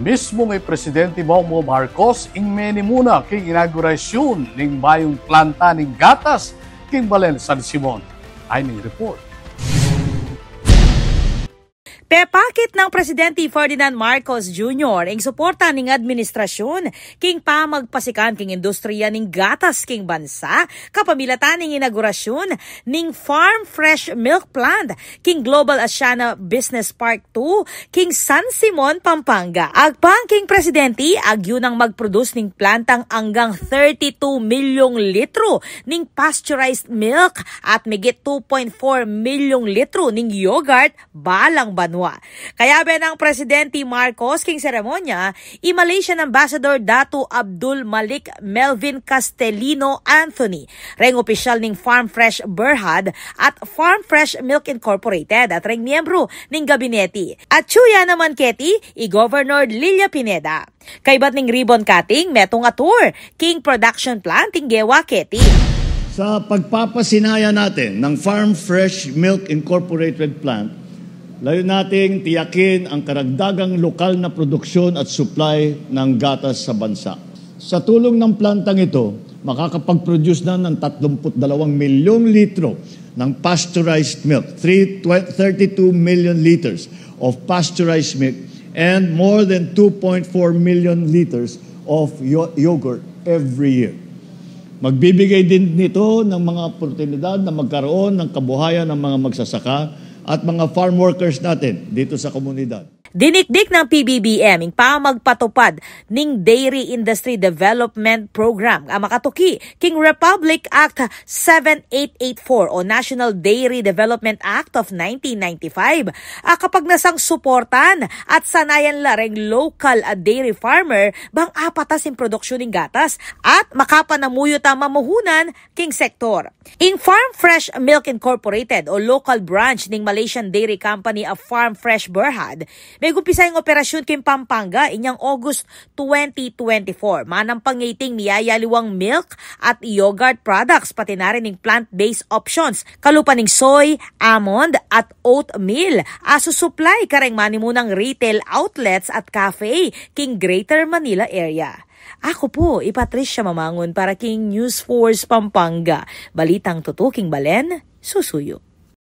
Mismo may Presidente Bongbong Marcos ing menimuna king inaugurasyon ning bayong planta ning gatas king Balen San Simon. Ay ning report. Pepakit ng Presidente Ferdinand Marcos Jr. ang suporta ning administrasyon king pamagpasikan king industriya ning gatas king bansa kapamilatan ning inaugurasyon ning Farm Fresh Milk Plant king Global Asiana Business Park 2 king San Simon, Pampanga. Agpang king Presidente agyo nang magproduce ning plantang hanggang 32 milyong litro ning pasteurized milk at migit 2.4 milyong litro ning yogurt balang banwa. Kaya ng Presidente Marcos king seremonya, i-Malaysian Ambassador Datu Abdul Malik Melvin Castellino Anthony, reng opisyal ning Farm Fresh Berhad at Farm Fresh Milk Incorporated at reng miyembro ning gabinete. At tsuya naman keti, i-Governor Lilia Pineda. Kaybat ning ribbon cutting, metong atur, king production plant ing Gewa keti. Sa pagpapasinaya natin ng Farm Fresh Milk Incorporated Plant, layo nating tiyakin ang karagdagang lokal na produksyon at supply ng gatas sa bansa. Sa tulong ng plantang ito, makakapag-produce na ng 32 milyong litro ng pasteurized milk, 32 million liters of pasteurized milk, and more than 2.4 million liters of yogurt every year. Magbibigay din nito ng mga oportunidad na magkaroon ng kabuhayan ng mga magsasaka at mga farm workers natin dito sa komunidad. Dinikdik ng PBBM ang pamagpatupad ning Dairy Industry Development Program ang makatuki king Republic Act 7884 o National Dairy Development Act of 1995. Kapag nasang suportan at sanayan lareng local dairy farmer bang apatas in produksyon ng gatas at makapanamuyot ang mamuhunan king sektor. In Farm Fresh Milk Incorporated o local branch ning Malaysian Dairy Company of Farm Fresh Berhad, may gumpisa yung operasyon king Pampanga inyang August 2024. Manang pangiting niyayaliwang milk at yogurt products pati na rin ng plant-based options. Kalupa ning soy, almond at oatmeal. Supply kareng manimunang retail outlets at cafe king Greater Manila area. Ako po, Patricia Mamangon para king News Force Pampanga. Balitang tutuking Balen, susuyo.